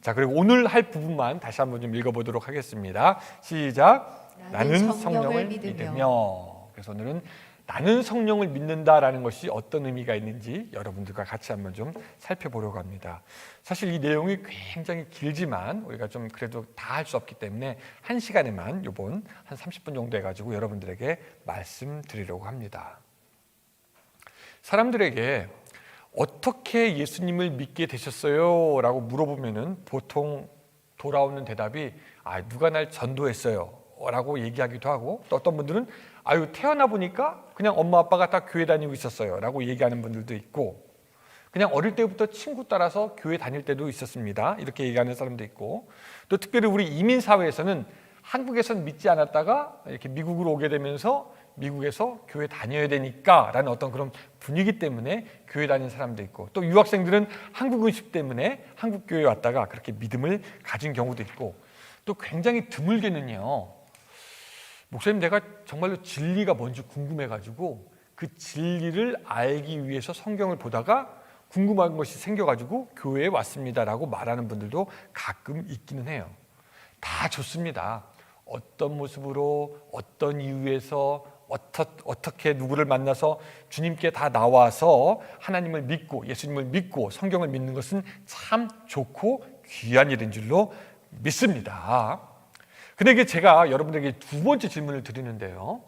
자, 그리고 오늘 할 부분만 다시 한번 좀 읽어보도록 하겠습니다. 시작. 나는 성령을 믿으며. 그래서 오늘은 나는 성령을 믿는다라는 것이 어떤 의미가 있는지 여러분들과 같이 한번 좀 살펴보려고 합니다. 사실 이 내용이 굉장히 길지만 우리가 좀 그래도 다 할 수 없기 때문에 1시간에만 요번 한 30분 정도 해가지고 여러분들에게 말씀드리려고 합니다. 사람들에게 어떻게 예수님을 믿게 되셨어요? 라고 물어보면은 보통 돌아오는 대답이 누가 날 전도했어요 라고 얘기하기도 하고, 또 어떤 분들은 태어나 보니까 그냥 엄마 아빠가 다 교회 다니고 있었어요 라고 얘기하는 분들도 있고, 그냥 어릴 때부터 친구 따라서 교회 다닐 때도 있었습니다 이렇게 얘기하는 사람도 있고, 또 특별히 우리 이민사회에서는 한국에서는 믿지 않았다가 이렇게 미국으로 오게 되면서 미국에서 교회 다녀야 되니까 라는 어떤 그런 분위기 때문에 교회 다니는 사람도 있고, 또 유학생들은 한국 음식 때문에 한국 교회에 왔다가 그렇게 믿음을 가진 경우도 있고, 또 굉장히 드물게는요, 목사님 내가 정말로 진리가 뭔지 궁금해가지고 그 진리를 알기 위해서 성경을 보다가 궁금한 것이 생겨가지고 교회에 왔습니다라고 말하는 분들도 가끔 있기는 해요. 다 좋습니다. 어떤 모습으로 어떤 이유에서 어떻게 누구를 만나서 주님께 다 나와서 하나님을 믿고 예수님을 믿고 성경을 믿는 것은 참 좋고 귀한 일인 줄로 믿습니다. 근데 이게 제가 여러분들에게 두 번째 질문을 드리는데요,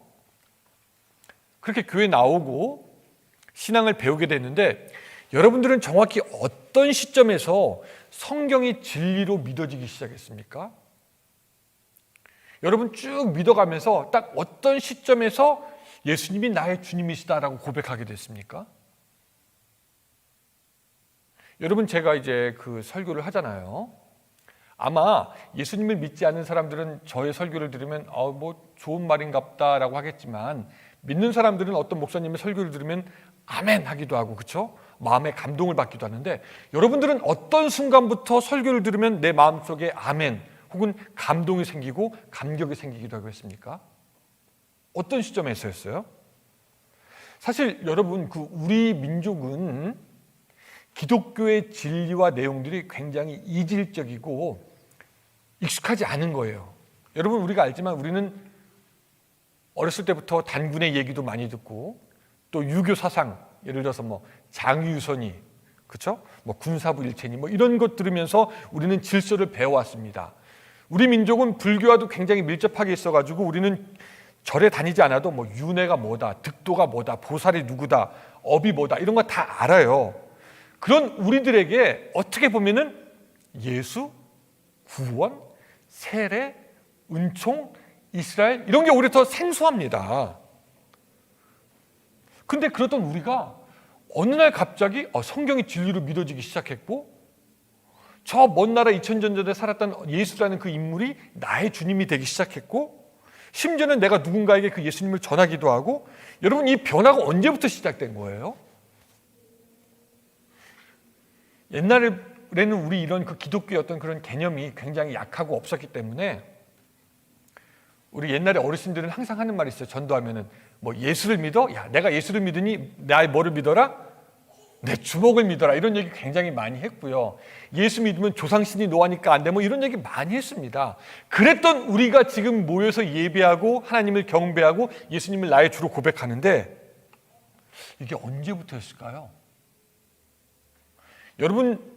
그렇게 교회 나오고 신앙을 배우게 됐는데 여러분들은 정확히 어떤 시점에서 성경이 진리로 믿어지기 시작했습니까? 여러분 쭉 믿어가면서 딱 어떤 시점에서 예수님이 나의 주님이시다라고 고백하게 됐습니까? 여러분 제가 이제 그 설교를 하잖아요. 아마 예수님을 믿지 않는 사람들은 저의 설교를 들으면 뭐 좋은 말인갑다라고 하겠지만, 믿는 사람들은 어떤 목사님의 설교를 들으면 아멘 하기도 하고, 그렇죠? 마음에 감동을 받기도 하는데, 여러분들은 어떤 순간부터 설교를 들으면 내 마음속에 아멘 혹은 감동이 생기고 감격이 생기기도 하고 했습니까? 어떤 시점에서였어요? 사실 여러분 우리 민족은 기독교의 진리와 내용들이 굉장히 이질적이고 익숙하지 않은 거예요. 여러분 우리가 알지만 우리는 어렸을 때부터 단군의 얘기도 많이 듣고, 또 유교 사상, 예를 들어서 뭐 장유선이, 그렇죠? 뭐 군사부 일체니 뭐 이런 것 들으면서 우리는 질서를 배워왔습니다. 우리 민족은 불교와도 굉장히 밀접하게 있어가지고 우리는 절에 다니지 않아도 뭐 윤회가 뭐다, 득도가 뭐다, 보살이 누구다, 업이 뭐다 이런 거 다 알아요. 그런 우리들에게 어떻게 보면은 예수, 구원, 세례, 은총, 이스라엘 이런 게 오히려 더 생소합니다. 근데 그러던 우리가 어느 날 갑자기 성경이 진리로 믿어지기 시작했고, 저 먼 나라 2000년 전에 살았던 예수라는 그 인물이 나의 주님이 되기 시작했고, 심지어는 내가 누군가에게 그 예수님을 전하기도 하고, 여러분 이 변화가 언제부터 시작된 거예요? 옛날에는 우리 이런 그 기독교의 어떤 그런 개념이 굉장히 약하고 없었기 때문에, 우리 옛날에 어르신들은 항상 하는 말이 있어요. 전도하면은 뭐 예수를 믿어? 야, 내가 예수를 믿으니 나의 뭐를 믿어라? 내 주먹을 믿어라. 이런 얘기 굉장히 많이 했고요. 예수 믿으면 조상신이 노하니까 안 돼. 뭐 이런 얘기 많이 했습니다. 그랬던 우리가 지금 모여서 예배하고 하나님을 경배하고 예수님을 나의 주로 고백하는데, 이게 언제부터였을까요? 여러분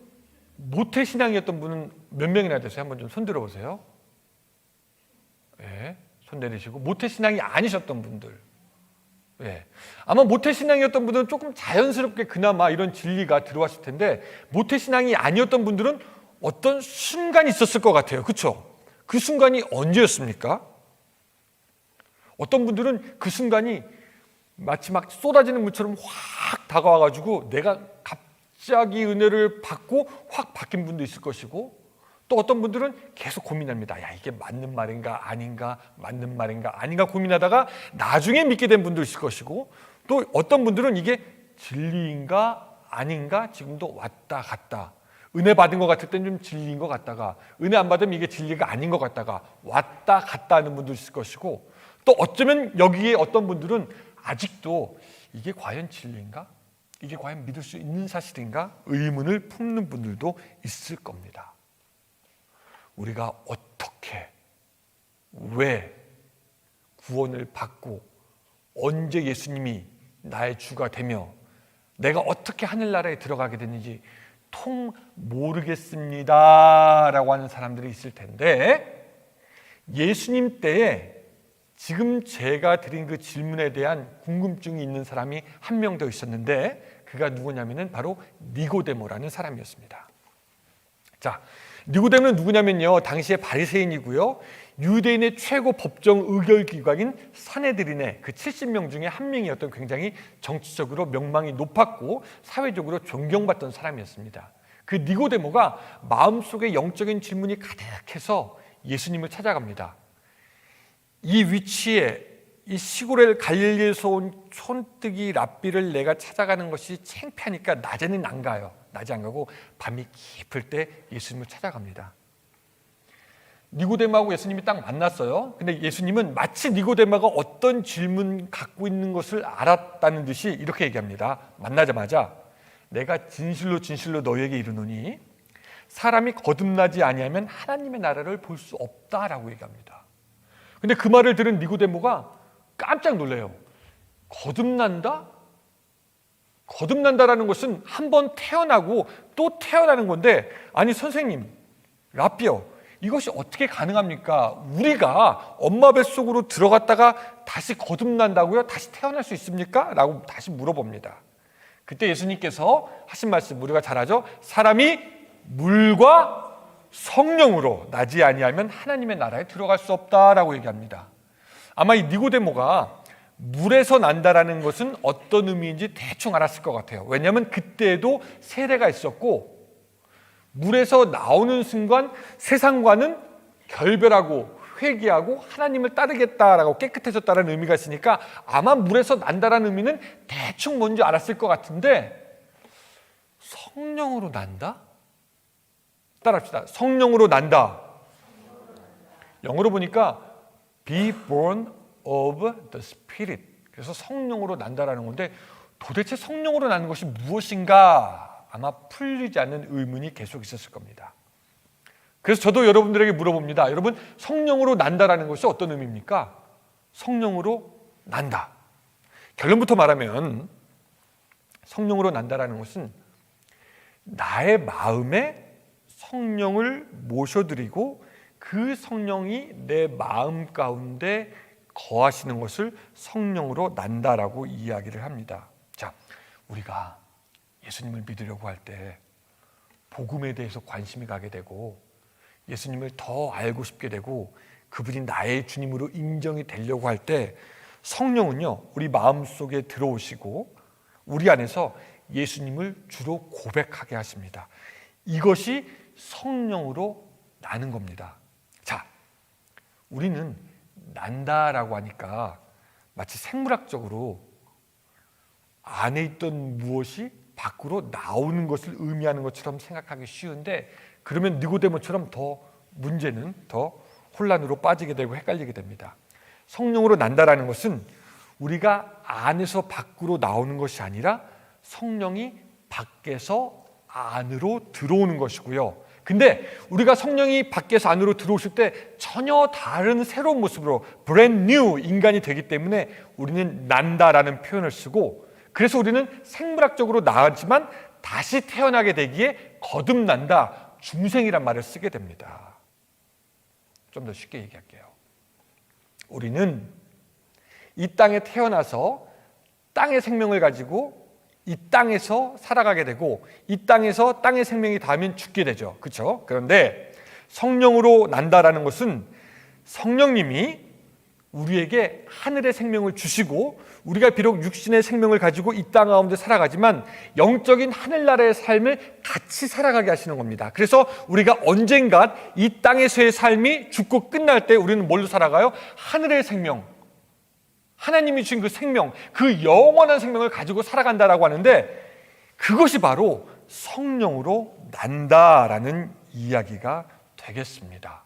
모태신앙이었던 분은 몇 명이나 되세요? 한번 좀 손 들어보세요. 네, 손 내리시고. 모태신앙이 아니셨던 분들, 네. 아마 모태신앙이었던 분들은 조금 자연스럽게 그나마 이런 진리가 들어왔을 텐데, 모태신앙이 아니었던 분들은 어떤 순간이 있었을 것 같아요. 그렇죠? 그 순간이 언제였습니까? 어떤 분들은 그 순간이 마치 막 쏟아지는 물처럼 확 다가와가지고 내가 갑자기 은혜를 받고 확 바뀐 분도 있을 것이고, 또 어떤 분들은 계속 고민합니다. 야, 이게 맞는 말인가 아닌가, 맞는 말인가 아닌가 고민하다가 나중에 믿게 된 분도 있을 것이고, 또 어떤 분들은 이게 진리인가 아닌가 지금도 왔다 갔다, 은혜 받은 것 같을 땐 좀 진리인 것 같다가 은혜 안 받으면 이게 진리가 아닌 것 같다가 왔다 갔다 하는 분도 있을 것이고, 또 어쩌면 여기에 어떤 분들은 아직도 이게 과연 진리인가? 이게 과연 믿을 수 있는 사실인가? 의문을 품는 분들도 있을 겁니다. 우리가 어떻게, 왜 구원을 받고 언제 예수님이 나의 주가 되며 내가 어떻게 하늘나라에 들어가게 됐는지 통 모르겠습니다 라고 하는 사람들이 있을 텐데, 예수님 때에 지금 제가 드린 그 질문에 대한 궁금증이 있는 사람이 한 명 더 있었는데, 그가 누구냐면은 바로 니고데모라는 사람이었습니다. 자, 니고데모는 누구냐면요, 당시의 바리새인이고요, 유대인의 최고 법정 의결기관인 산헤드린의 그 70명 중에 한 명이었던, 굉장히 정치적으로 명망이 높았고 사회적으로 존경받던 사람이었습니다. 그 니고데모가 마음속에 영적인 질문이 가득해서 예수님을 찾아갑니다. 이 위치에, 이 시골의 갈릴리에서 온 촌뜨기 랍비를 내가 찾아가는 것이 창피하니까 낮에는 안 가요. 낮에 안 가고 밤이 깊을 때 예수님을 찾아갑니다. 니고데모하고 예수님이 딱 만났어요. 근데 예수님은 마치 니고데모가 어떤 질문 갖고 있는 것을 알았다는 듯이 이렇게 얘기합니다. 만나자마자 내가 진실로 진실로 너희에게 이르노니 사람이 거듭나지 아니하면 하나님의 나라를 볼 수 없다라고 얘기합니다. 근데 그 말을 들은 니고데모가 깜짝 놀래요. 거듭난다? 거듭난다라는 것은 한 번 태어나고 또 태어나는 건데, 아니 선생님, 랍비요, 이것이 어떻게 가능합니까? 우리가 엄마 뱃속으로 들어갔다가 다시 거듭난다고요? 다시 태어날 수 있습니까? 라고 다시 물어봅니다. 그때 예수님께서 하신 말씀 우리가 잘 아죠? 사람이 물과 성령으로 나지 아니하면 하나님의 나라에 들어갈 수 없다라고 얘기합니다. 아마 이 니고데모가 물에서 난다라는 것은 어떤 의미인지 대충 알았을 것 같아요. 왜냐하면 그때에도 세례가 있었고, 물에서 나오는 순간 세상과는 결별하고 회개하고 하나님을 따르겠다라고 깨끗해졌다는 의미가 있으니까 아마 물에서 난다라는 의미는 대충 뭔지 알았을 것 같은데, 성령으로 난다? 따라합시다. 성령으로 난다. 영어로 보니까 be born of the Spirit. 그래서 성령으로 난다라는 건데, 도대체 성령으로 나는 것이 무엇인가? 아마 풀리지 않는 의문이 계속 있었을 겁니다. 그래서 저도 여러분들에게 물어봅니다. 여러분, 성령으로 난다라는 것이 어떤 의미입니까? 성령으로 난다. 결론부터 말하면 성령으로 난다라는 것은 나의 마음에 성령을 모셔드리고 그 성령이 내 마음 가운데 거하시는 것을 성령으로 난다라고 이야기를 합니다. 자, 우리가 예수님을 믿으려고 할 때 복음에 대해서 관심이 가게 되고 예수님을 더 알고 싶게 되고 그분이 나의 주님으로 인정이 되려고 할 때 성령은요, 우리 마음속에 들어오시고 우리 안에서 예수님을 주로 고백하게 하십니다. 이것이 성령으로 나는 겁니다. 자, 우리는 난다라고 하니까 마치 생물학적으로 안에 있던 무엇이 밖으로 나오는 것을 의미하는 것처럼 생각하기 쉬운데, 그러면 니고데모처럼 더 문제는 더 혼란으로 빠지게 되고 헷갈리게 됩니다. 성령으로 난다라는 것은 우리가 안에서 밖으로 나오는 것이 아니라 성령이 밖에서 안으로 들어오는 것이고요. 근데 우리가 성령이 밖에서 안으로 들어오실 때 전혀 다른 새로운 모습으로 brand new 인간이 되기 때문에 우리는 난다라는 표현을 쓰고, 그래서 우리는 생물학적으로 나았지만 다시 태어나게 되기에 거듭난다, 중생이란 말을 쓰게 됩니다. 좀 더 쉽게 얘기할게요. 우리는 이 땅에 태어나서 땅의 생명을 가지고 이 땅에서 살아가게 되고 이 땅에서 땅의 생명이 닿으면 죽게 되죠. 그렇죠? 그런데 성령으로 난다라는 것은 성령님이 우리에게 하늘의 생명을 주시고 우리가 비록 육신의 생명을 가지고 이 땅 가운데 살아가지만 영적인 하늘나라의 삶을 같이 살아가게 하시는 겁니다. 그래서 우리가 언젠가 이 땅에서의 삶이 죽고 끝날 때 우리는 뭘로 살아가요? 하늘의 생명, 하나님이 주신 그 생명, 그 영원한 생명을 가지고 살아간다라고 하는데, 그것이 바로 성령으로 난다라는 이야기가 되겠습니다.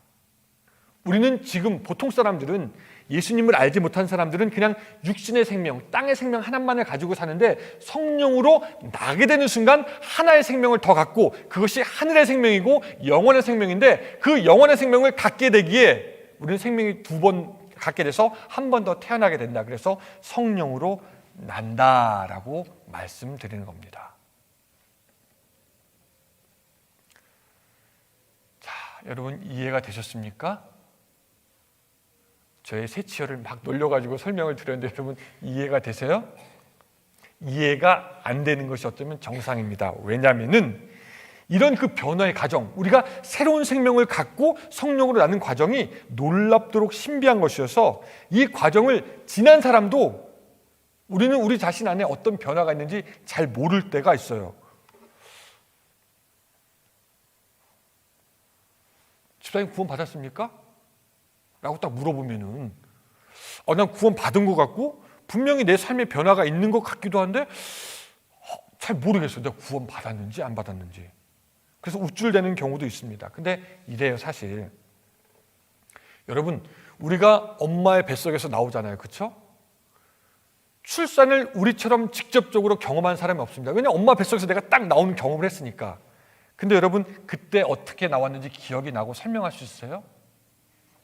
우리는 지금 보통 사람들은, 예수님을 알지 못한 사람들은 그냥 육신의 생명, 땅의 생명 하나만을 가지고 사는데, 성령으로 나게 되는 순간 하나의 생명을 더 갖고, 그것이 하늘의 생명이고 영원의 생명인데, 그 영원의 생명을 갖게 되기에 우리는 생명이 2번 갖게 돼서 한 번 더 태어나게 된다. 그래서 성령으로 난다라고 말씀드리는 겁니다. 자, 여러분 이해가 되셨습니까? 저의 새치어를 막 놀려가지고 설명을 드렸는데 여러분 이해가 되세요? 이해가 안 되는 것이 어쩌면 정상입니다. 왜냐하면은 이런 그 변화의 과정, 우리가 새로운 생명을 갖고 성령으로 나는 과정이 놀랍도록 신비한 것이어서, 이 과정을 지난 사람도 우리는 우리 자신 안에 어떤 변화가 있는지 잘 모를 때가 있어요. 집사님 구원 받았습니까? 라고 딱 물어보면은 난 구원 받은 것 같고 분명히 내 삶에 변화가 있는 것 같기도 한데 잘 모르겠어요. 내가 구원 받았는지 안 받았는지. 그래서 우쭐대는 경우도 있습니다. 근데 이래요, 사실. 여러분, 우리가 엄마의 뱃속에서 나오잖아요. 그렇죠? 출산을 우리처럼 직접적으로 경험한 사람이 없습니다. 왜냐하면 엄마 뱃속에서 내가 딱 나오는 경험을 했으니까. 근데 여러분, 그때 어떻게 나왔는지 기억이 나고 설명할 수 있어요?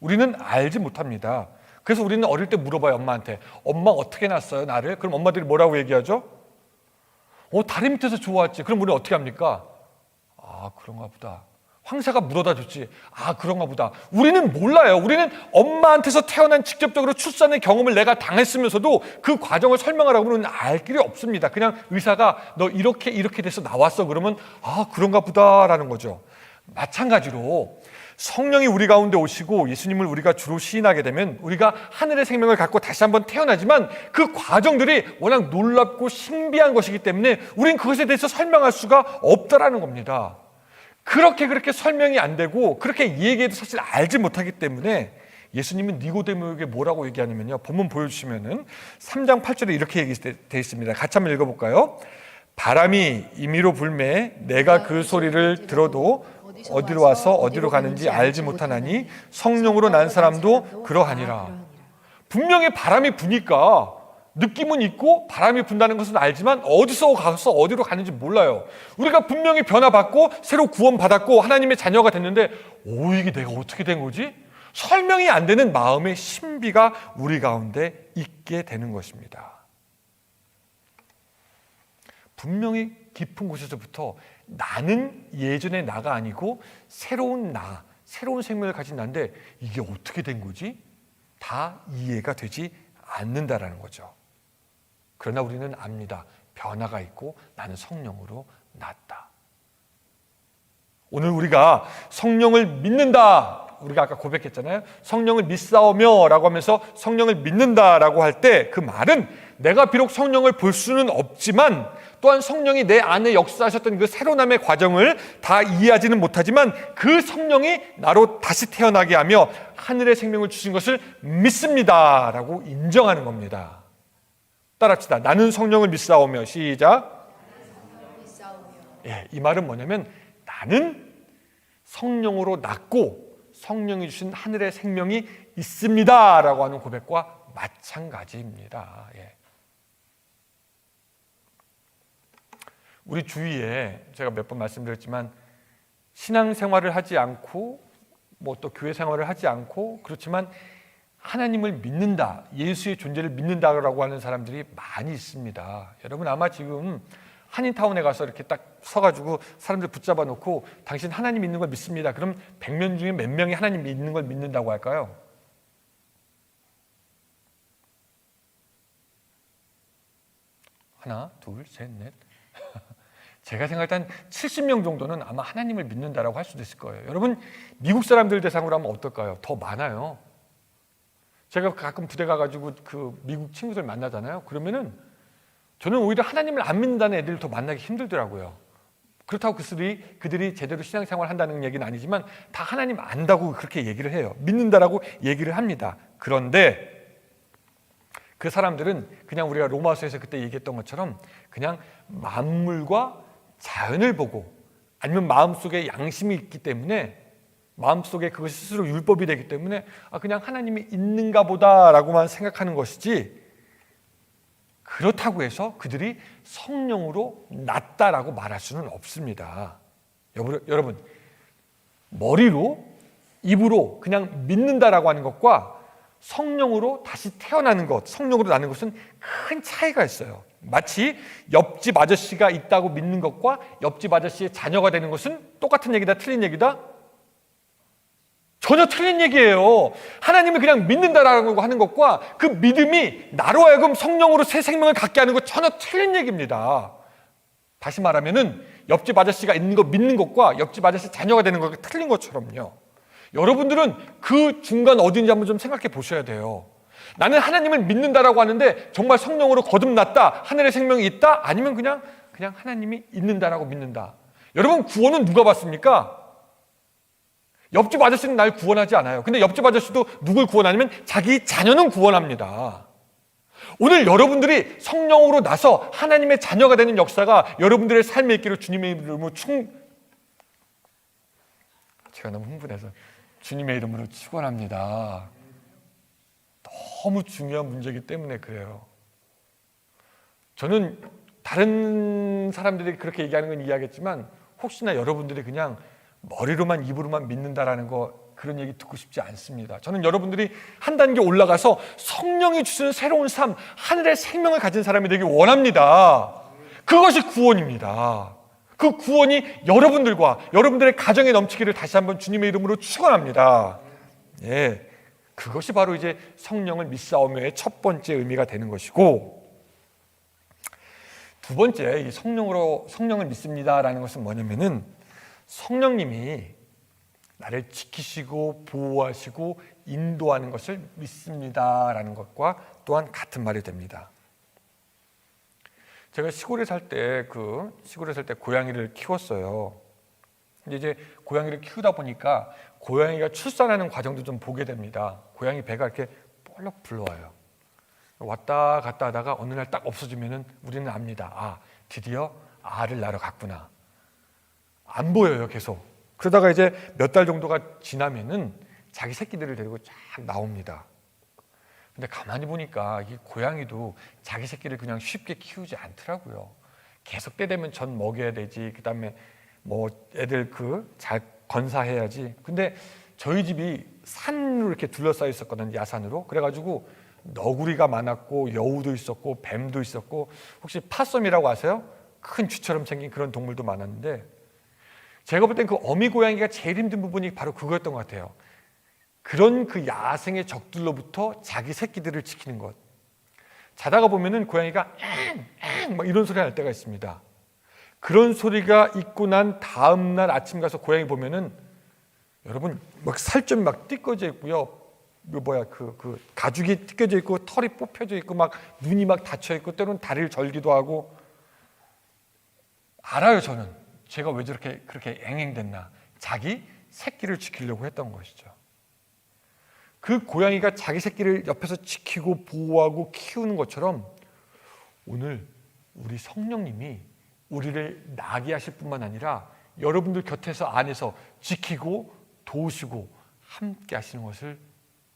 우리는 알지 못합니다. 그래서 우리는 어릴 때 물어봐요, 엄마한테. 엄마 어떻게 낳았어요, 나를? 그럼 엄마들이 뭐라고 얘기하죠? 다리 밑에서 좋았지. 그럼 우리는 어떻게 합니까? 그런가 보다. 황사가 물어다 줬지. 그런가 보다. 우리는 몰라요. 우리는 엄마한테서 태어난 직접적으로 출산의 경험을 내가 당했으면서도 그 과정을 설명하라고 하면 알 길이 없습니다. 그냥 의사가 너 이렇게 돼서 나왔어. 그러면 그런가 보다라는 거죠. 마찬가지로 성령이 우리 가운데 오시고 예수님을 우리가 주로 시인하게 되면 우리가 하늘의 생명을 갖고 다시 한번 태어나지만, 그 과정들이 워낙 놀랍고 신비한 것이기 때문에 우린 그것에 대해서 설명할 수가 없다라는 겁니다. 그렇게 설명이 안 되고 그렇게 얘기해도 사실 알지 못하기 때문에 예수님은 니고데모에게 뭐라고 얘기하냐면요, 본문 보여주시면은 3장 8절에 이렇게 얘기되어 있습니다. 같이 한번 읽어볼까요? 바람이 임의로 불매 내가 그 소리를 들어도 어디로 와서 어디로 가는지 알지 못하나니 성령으로 난 사람도 그러하니라. 분명히 바람이 부니까 느낌은 있고 바람이 분다는 것은 알지만 어디서 가서 어디로 가는지 몰라요. 우리가 분명히 변화받고 새로 구원받았고 하나님의 자녀가 됐는데 이게 내가 어떻게 된 거지? 설명이 안 되는 마음의 신비가 우리 가운데 있게 되는 것입니다. 분명히 깊은 곳에서부터 나는 예전의 나가 아니고 새로운 나, 새로운 생명을 가진 나인데 이게 어떻게 된 거지? 다 이해가 되지 않는다라는 거죠. 그러나 우리는 압니다. 변화가 있고 나는 성령으로 났다. 오늘 우리가 성령을 믿는다, 우리가 아까 고백했잖아요. 성령을 믿사오며 라고 하면서 성령을 믿는다라고 할 때 그 말은 내가 비록 성령을 볼 수는 없지만 또한 성령이 내 안에 역사하셨던 그 새로남의 과정을 다 이해하지는 못하지만 그 성령이 나로 다시 태어나게 하며 하늘의 생명을 주신 것을 믿습니다 라고 인정하는 겁니다. 따라합시다. 나는 성령을 믿사오며. 시작. 이 말은 뭐냐면 나는 성령으로 낳고 성령이 주신 하늘의 생명이 있습니다 라고 하는 고백과 마찬가지입니다. 우리 주위에 제가 몇 번 말씀드렸지만 신앙생활을 하지 않고 또 교회 생활을 하지 않고 그렇지만 하나님을 믿는다, 예수의 존재를 믿는다라고 하는 사람들이 많이 있습니다. 여러분 아마 지금 한인타운에 가서 이렇게 딱 서가지고 사람들 붙잡아 놓고 당신 하나님 믿는 걸 믿습니다. 그럼 100명 중에 몇 명이 하나님 믿는 걸 믿는다고 할까요? 하나, 둘, 셋, 넷. 제가 생각할 땐 70명 정도는 아마 하나님을 믿는다라고 할 수도 있을 거예요. 여러분 미국 사람들 대상으로 하면 어떨까요? 더 많아요. 제가 가끔 부대 가가지고 그 미국 친구들 만나잖아요. 그러면은 저는 오히려 하나님을 안 믿는다는 애들을 더 만나기 힘들더라고요. 그렇다고 그들이 제대로 신앙생활 한다는 얘기는 아니지만 다 하나님 안다고 그렇게 얘기를 해요. 믿는다라고 얘기를 합니다. 그런데 그 사람들은 그냥 우리가 로마서에서 그때 얘기했던 것처럼 그냥 만물과 자연을 보고 아니면 마음속에 양심이 있기 때문에 마음속에 그것이 스스로 율법이 되기 때문에 그냥 하나님이 있는가 보다라고만 생각하는 것이지, 그렇다고 해서 그들이 성령으로 낫다라고 말할 수는 없습니다. 여러분, 머리로 입으로 그냥 믿는다라고 하는 것과 성령으로 다시 태어나는 것, 성령으로 나는 것은 큰 차이가 있어요. 마치 옆집 아저씨가 있다고 믿는 것과 옆집 아저씨의 자녀가 되는 것은 똑같은 얘기다, 틀린 얘기다? 전혀 틀린 얘기예요. 하나님을 그냥 믿는다라고 하는 것과 그 믿음이 나로 하여금 성령으로 새 생명을 갖게 하는 것, 전혀 틀린 얘기입니다. 다시 말하면은 옆집 아저씨가 있는 거 믿는 것과 옆집 아저씨 자녀가 되는 것이 틀린 것처럼요. 여러분들은 그 중간 어딘지 한번 좀 생각해 보셔야 돼요. 나는 하나님을 믿는다라고 하는데 정말 성령으로 거듭났다, 하늘의 생명이 있다? 아니면 그냥 하나님이 있는다라고 믿는다? 여러분, 구원은 누가 받습니까? 옆집 아저씨는 날 구원하지 않아요. 근데 옆집 아저씨도 누굴 구원하냐면 자기 자녀는 구원합니다. 오늘 여러분들이 성령으로 나서 하나님의 자녀가 되는 역사가 여러분들의 삶에 있기를 주님의 이름으로 제가 너무 흥분해서 주님의 이름으로 축원합니다. 너무 중요한 문제이기 때문에 그래요. 저는 다른 사람들이 그렇게 얘기하는 건 이해하겠지만 혹시나 여러분들이 그냥 머리로만 입으로만 믿는다라는 거, 그런 얘기 듣고 싶지 않습니다. 저는 여러분들이 한 단계 올라가서 성령이 주시는 새로운 삶, 하늘의 생명을 가진 사람이 되길 원합니다. 그것이 구원입니다. 그 구원이 여러분들과 여러분들의 가정에 넘치기를 다시 한번 주님의 이름으로 축원합니다. 예, 그것이 바로 이제 성령을 믿사오며의 첫 번째 의미가 되는 것이고, 두 번째, 이 성령을 믿습니다라는 것은 뭐냐면은 성령님이 나를 지키시고 보호하시고 인도하는 것을 믿습니다라는 것과 또한 같은 말이 됩니다. 제가 시골에 살 때 고양이를 키웠어요. 근데 이제 고양이를 키우다 보니까 고양이가 출산하는 과정도 좀 보게 됩니다. 고양이 배가 이렇게 볼록 불러와요. 왔다 갔다 하다가 어느 날 딱 없어지면은 우리는 압니다. 드디어 알을 낳으러 갔구나. 안 보여요, 계속. 그러다가 이제 몇 달 정도가 지나면은 자기 새끼들을 데리고 쫙 나옵니다. 근데 가만히 보니까 이 고양이도 자기 새끼를 그냥 쉽게 키우지 않더라고요. 계속 때 되면 전 먹여야 되지, 그 다음에 뭐 애들 잘 건사해야지. 근데 저희 집이 산으로 이렇게 둘러싸여 있었거든요, 야산으로. 그래가지고 너구리가 많았고 여우도 있었고 뱀도 있었고, 혹시 파썸이라고 아세요? 큰 쥐처럼 생긴 그런 동물도 많았는데, 제가 볼 땐 그 어미 고양이가 제일 힘든 부분이 바로 그거였던 것 같아요. 그런 그 야생의 적들로부터 자기 새끼들을 지키는 것. 자다가 보면은 고양이가 앵앵 막 이런 소리 할 때가 있습니다. 그런 소리가 있고 난 다음 날 아침 가서 고양이 보면은 여러분 막 살점이 막 띠꺼져 있고요. 그 가죽이 띠껴져 있고 털이 뽑혀져 있고 막 눈이 막 닫혀 있고 때로는 다리를 절기도 하고. 알아요, 저는. 제가 왜 그렇게 앵앵댔나. 자기 새끼를 지키려고 했던 것이죠. 그 고양이가 자기 새끼를 옆에서 지키고 보호하고 키우는 것처럼 오늘 우리 성령님이 우리를 나게 하실 뿐만 아니라 여러분들 곁에서 안에서 지키고 도우시고 함께 하시는 것을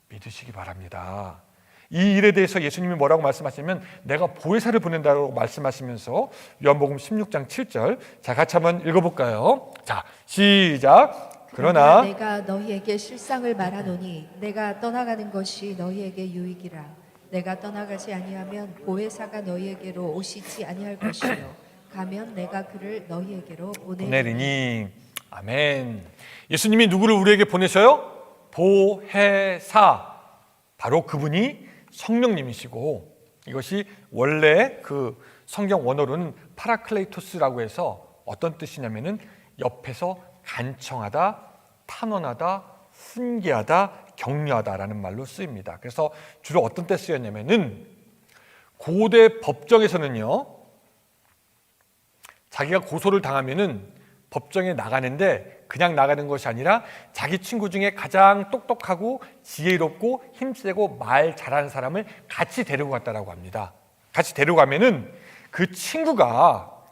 믿으시기 바랍니다. 이 일에 대해서 예수님이 뭐라고 말씀하시냐면 내가 보혜사를 보낸다고 말씀하시면서 요한복음 16장 7절, 자 같이 한번 읽어볼까요? 자 시작. 그러나 내가 너희에게 실상을 말하노니 내가 떠나가는 것이 너희에게 유익이라. 내가 떠나가지 아니하면 보혜사가 너희에게로 오시지 아니할 것이요 가면 내가 그를 너희에게로 보내리니. 아멘. 예수님이 누구를 우리에게 보내셔요? 보혜사. 바로 그분이 성령님이시고, 이것이 원래 그 성경 원어로는 파라클레이토스라고 해서 어떤 뜻이냐면은 옆에서 간청하다, 탄원하다, 훈계하다, 격려하다라는 말로 쓰입니다. 그래서 주로 어떤 때 쓰였냐면은 고대 법정에서는요, 자기가 고소를 당하면은 법정에 나가는데 그냥 나가는 것이 아니라 자기 친구 중에 가장 똑똑하고 지혜롭고 힘세고 말 잘하는 사람을 같이 데리고 갔다라고 합니다. 같이 데려가면은 그 친구가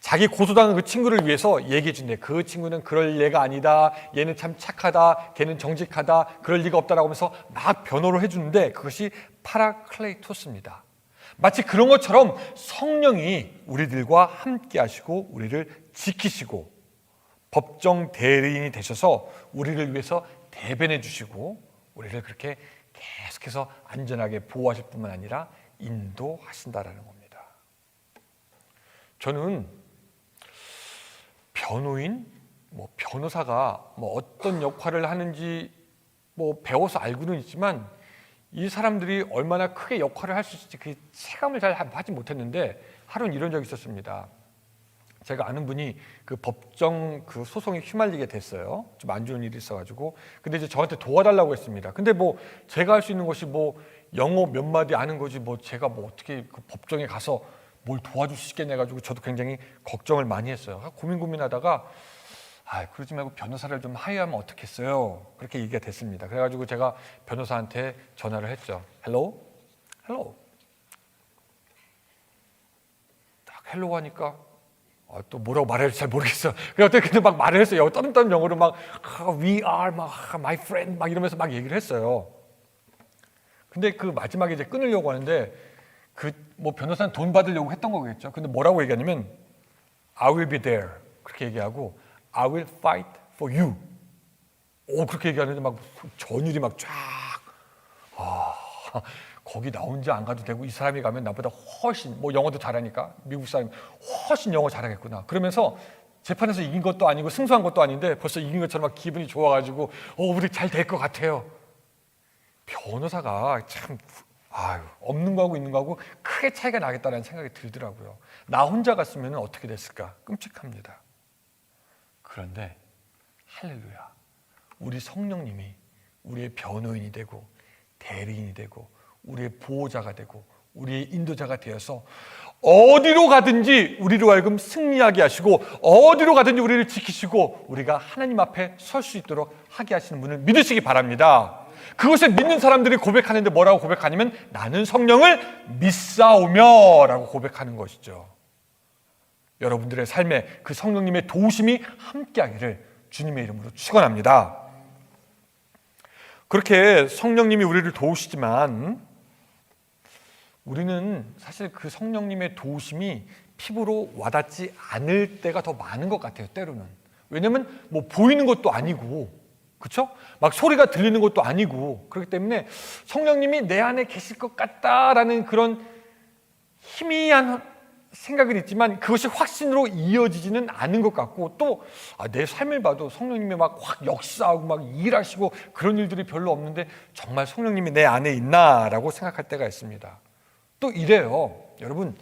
자기 고소당한 그 친구를 위해서 얘기해 준대. 그 친구는 그럴 얘가 아니다. 얘는 참 착하다. 걔는 정직하다. 그럴 리가 없다라고 하면서 막 변호를 해주는데 그것이 파라클레이토스입니다. 마치 그런 것처럼 성령이 우리들과 함께 하시고 우리를 지키시고 법정 대리인이 되셔서 우리를 위해서 대변해 주시고 우리를 그렇게 계속해서 안전하게 보호하실 뿐만 아니라 인도하신다라는 겁니다. 저는 변호인, 변호사가 어떤 역할을 하는지 배워서 알고는 있지만 이 사람들이 얼마나 크게 역할을 할 수 있을지 그 체감을 잘 하지 못했는데 하루는 이런 적이 있었습니다. 제가 아는 분이 그 법정 그 소송에 휘말리게 됐어요. 좀 안 좋은 일이 있어가지고. 근데 이제 저한테 도와달라고 했습니다. 근데 제가 할 수 있는 것이 영어 몇 마디 아는 거지 제가 어떻게 그 법정에 가서 뭘 도와줄 수 있겠냐 해가지고 저도 굉장히 걱정을 많이 했어요. 고민하다가 그러지 말고 변호사를 좀 하야하면 어떻겠어요? 그렇게 얘기가 됐습니다. 그래가지고 제가 변호사한테 전화를 했죠. 헬로? 딱 헬로 하니까 또 뭐라고 말해야 할지 잘 모르겠어. 근데 막 말을 했어요. 떠듬떠듬 영어로 we are, my friend 이러면서 막 얘기를 했어요. 근데 그 마지막에 이제 끊으려고 하는데 변호사는 돈 받으려고 했던 거겠죠. 근데 뭐라고 얘기하냐면 I will be there 그렇게 얘기하고 I will fight for you. 그렇게 얘기하는데 전율이 쫙. 거기 나 혼자 안 가도 되고 이 사람이 가면 나보다 훨씬 영어도 잘하니까 미국 사람이 훨씬 영어 잘하겠구나. 그러면서 재판에서 이긴 것도 아니고 승소한 것도 아닌데 벌써 이긴 것처럼 막 기분이 좋아가지고 우리 잘 될 것 같아요. 변호사가 참 없는 거하고 있는 거하고 크게 차이가 나겠다는 생각이 들더라고요. 나 혼자 갔으면 어떻게 됐을까 끔찍합니다. 그런데 할렐루야, 우리 성령님이 우리의 변호인이 되고 대리인이 되고 우리의 보호자가 되고 우리의 인도자가 되어서 어디로 가든지 우리로 하여금 승리하게 하시고 어디로 가든지 우리를 지키시고 우리가 하나님 앞에 설 수 있도록 하게 하시는 분을 믿으시기 바랍니다. 그것을 믿는 사람들이 고백하는데 뭐라고 고백하냐면 나는 성령을 믿사오며 라고 고백하는 것이죠. 여러분들의 삶에 그 성령님의 도우심이 함께하기를 주님의 이름으로 축원합니다. 그렇게 성령님이 우리를 도우시지만 우리는 사실 그 성령님의 도우심이 피부로 와닿지 않을 때가 더 많은 것 같아요. 때로는. 왜냐하면 보이는 것도 아니고 그렇죠? 막 소리가 들리는 것도 아니고 그렇기 때문에 성령님이 내 안에 계실 것 같다라는 그런 희미한 생각은 있지만 그것이 확신으로 이어지지는 않은 것 같고 또 내 삶을 봐도 성령님이 확 역사하고 막 일하시고 그런 일들이 별로 없는데 정말 성령님이 내 안에 있나라고 생각할 때가 있습니다. 또 이래요. 여러분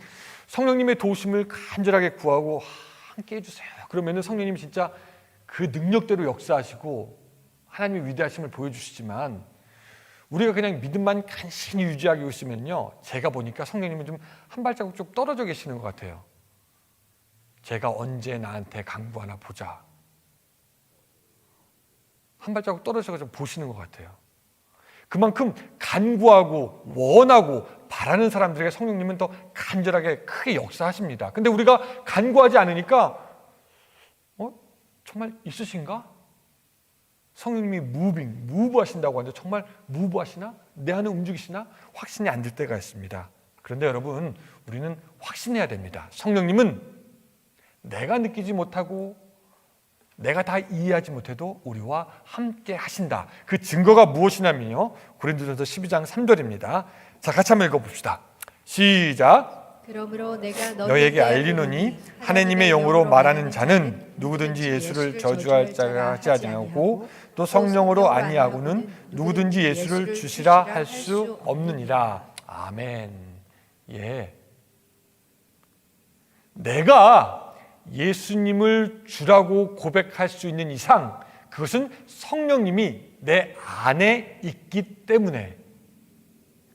성령님의 도우심을 간절하게 구하고 함께 해주세요. 그러면은 성령님이 진짜 그 능력대로 역사하시고 하나님의 위대하심을 보여주시지만 우리가 그냥 믿음만 간신히 유지하고 있으면요, 제가 보니까 성령님은 좀 한 발자국 좀 떨어져 계시는 것 같아요. 제가 언제 나한테 강구하나 보자. 한 발자국 떨어져서 좀 보시는 것 같아요. 그만큼 간구하고 원하고 바라는 사람들에게 성령님은 더 간절하게 크게 역사하십니다. 근데 우리가 간구하지 않으니까 정말 있으신가? 성령님이 무브하신다고 하는데 정말 무브하시나? 내 안에 움직이시나? 확신이 안 들 때가 있습니다. 그런데 여러분, 우리는 확신해야 됩니다. 성령님은 내가 느끼지 못하고 내가 다 이해하지 못해도 우리와 함께 하신다. 그 증거가 무엇이냐면요, 고린도전서 12장 3절입니다. 자, 같이 한번 읽어봅시다. 시작. 그러므로 내가 너에게 알리노니 하나님의 영으로 말하는 자는 누구든지 예수를 저주할 자가 하지 아니하고 또 성령으로 아니하고는 누구든지 예수를 주시라 할 수 없느니라. 아멘. 예. 내가 예수님을 주라고 고백할 수 있는 이상 그것은 성령님이 내 안에 있기 때문에,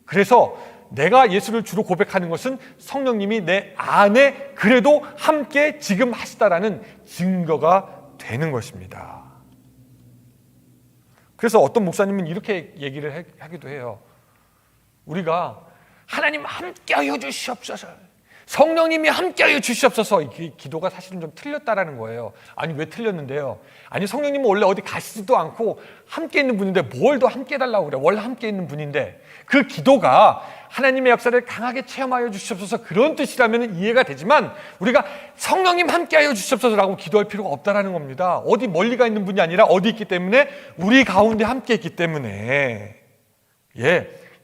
그래서 내가 예수를 주로 고백하는 것은 성령님이 내 안에 그래도 함께 지금 하시다라는 증거가 되는 것입니다. 그래서 어떤 목사님은 이렇게 얘기를 하기도 해요. 우리가 하나님 함께하여 주시옵소서, 성령님이 함께하여 주시옵소서. 이 기도가 사실은 좀 틀렸다라는 거예요. 아니 왜 틀렸는데요? 아니 성령님은 원래 어디 가시지도 않고 함께 있는 분인데 뭘 더 함께 해달라고 그래. 원래 함께 있는 분인데 그 기도가 하나님의 역사를 강하게 체험하여 주시옵소서 그런 뜻이라면 이해가 되지만 우리가 성령님 함께하여 주시옵소서라고 기도할 필요가 없다라는 겁니다. 어디 멀리가 있는 분이 아니라 어디 있기 때문에 우리 가운데 함께 있기 때문에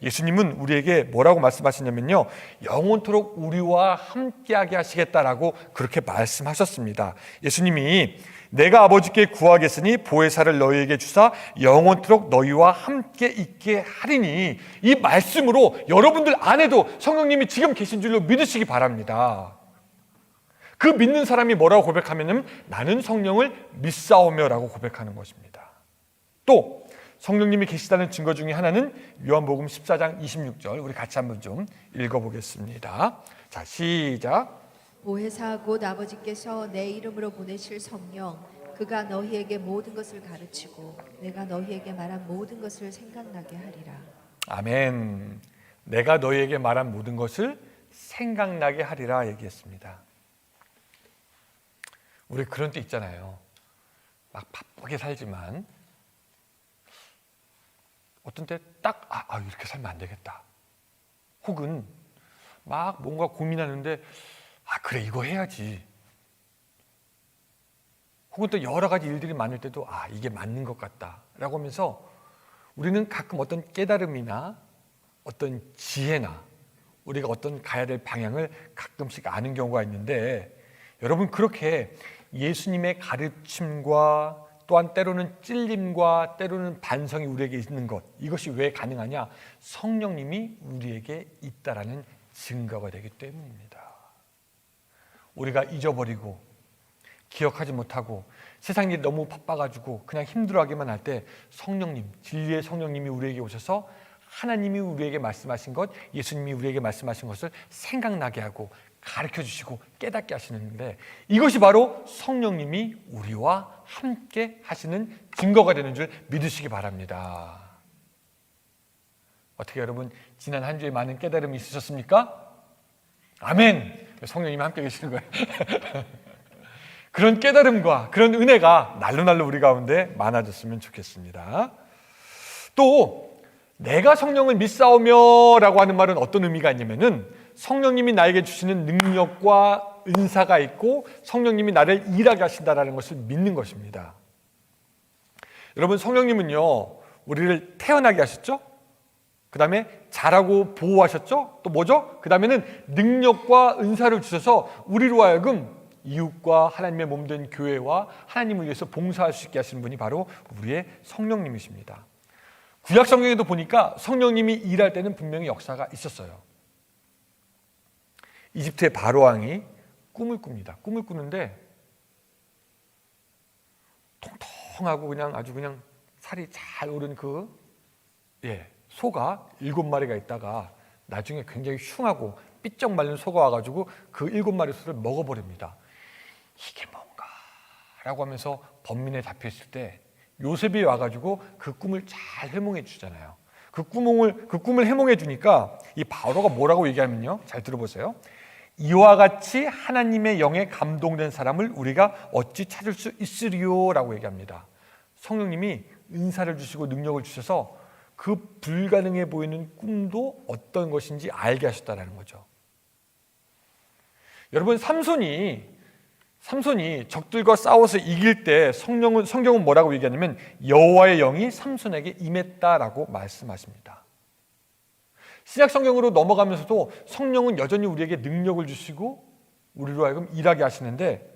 예수님은 우리에게 뭐라고 말씀하시냐면요, 영원토록 우리와 함께하게 하시겠다라고 그렇게 말씀하셨습니다. 예수님이 내가 아버지께 구하겠으니 보혜사를 너희에게 주사 영원토록 너희와 함께 있게 하리니, 이 말씀으로 여러분들 안에도 성령님이 지금 계신 줄로 믿으시기 바랍니다. 그 믿는 사람이 뭐라고 고백하면은 나는 성령을 믿사오며라고 고백하는 것입니다. 또 성령님이 계시다는 증거 중에 하나는 요한복음 14장 26절, 우리 같이 한번 좀 읽어보겠습니다. 자, 시작. 보혜사 곧 아버지께서 내 이름으로 보내실 성령, 그가 너희에게 모든 것을 가르치고 내가 너희에게 말한 모든 것을 생각나게 하리라. 아멘. 내가 너희에게 말한 모든 것을 생각나게 하리라 얘기했습니다. 우리 그런 때 있잖아요. 막 바쁘게 살지만 어떤 때 딱 이렇게 살면 안 되겠다. 혹은 막 뭔가 고민하는데 그래 이거 해야지. 혹은 또 여러 가지 일들이 많을 때도 이게 맞는 것 같다라고 하면서 우리는 가끔 어떤 깨달음이나 어떤 지혜나 우리가 어떤 가야 될 방향을 가끔씩 아는 경우가 있는데, 여러분 그렇게 예수님의 가르침과 또한 때로는 찔림과 때로는 반성이 우리에게 있는 것, 이것이 왜 가능하냐? 성령님이 우리에게 있다라는 증거가 되기 때문입니다. 우리가 잊어버리고 기억하지 못하고 세상 일이 너무 바빠가지고 그냥 힘들어하기만 할 때 성령님, 진리의 성령님이 우리에게 오셔서 하나님이 우리에게 말씀하신 것, 예수님이 우리에게 말씀하신 것을 생각나게 하고 가르쳐 주시고 깨닫게 하시는데, 이것이 바로 성령님이 우리와 함께 하시는 증거가 되는 줄 믿으시기 바랍니다. 어떻게 여러분 지난 한 주에 많은 깨달음이 있으셨습니까? 아멘. 성령님이 함께 계시는 거예요. 그런 깨달음과 그런 은혜가 날로 우리 가운데 많아졌으면 좋겠습니다. 또 내가 성령을 믿사오며 라고 하는 말은 어떤 의미가 있냐면은, 성령님이 나에게 주시는 능력과 은사가 있고 성령님이 나를 일하게 하신다라는 것을 믿는 것입니다. 여러분 성령님은요 우리를 태어나게 하셨죠? 그 다음에 자라고 보호하셨죠? 또 뭐죠? 그 다음에는 능력과 은사를 주셔서 우리로 하여금 이웃과 하나님의 몸된 교회와 하나님을 위해서 봉사할 수 있게 하시는 분이 바로 우리의 성령님이십니다. 구약 성경에도 보니까 성령님이 일할 때는 분명히 역사가 있었어요. 이집트의 바로 왕이 꿈을 꿉니다. 꿈을 꾸는데 통통하고 그냥 아주 그냥 살이 잘 오른 소가 7마리가 있다가 나중에 굉장히 흉하고 삐쩍 말른 소가 와가지고 그 7마리 소를 먹어버립니다. 이게 뭔가? 라고 하면서 번민에 잡혀있을 때 요셉이 와가지고 그 꿈을 잘 해몽해 주잖아요. 그 꿈을 해몽해 주니까 이 바로가 뭐라고 얘기하면요, 잘 들어보세요. 이와 같이 하나님의 영에 감동된 사람을 우리가 어찌 찾을 수 있으리요? 라고 얘기합니다. 성령님이 은사를 주시고 능력을 주셔서 그 불가능해 보이는 꿈도 어떤 것인지 알게 하셨다는 거죠. 여러분 삼손이 적들과 싸워서 이길 때 성경은 뭐라고 얘기하냐면 여호와의 영이 삼손에게 임했다라고 말씀하십니다. 신약 성경으로 넘어가면서도 성령은 여전히 우리에게 능력을 주시고 우리로 하여금 일하게 하시는데,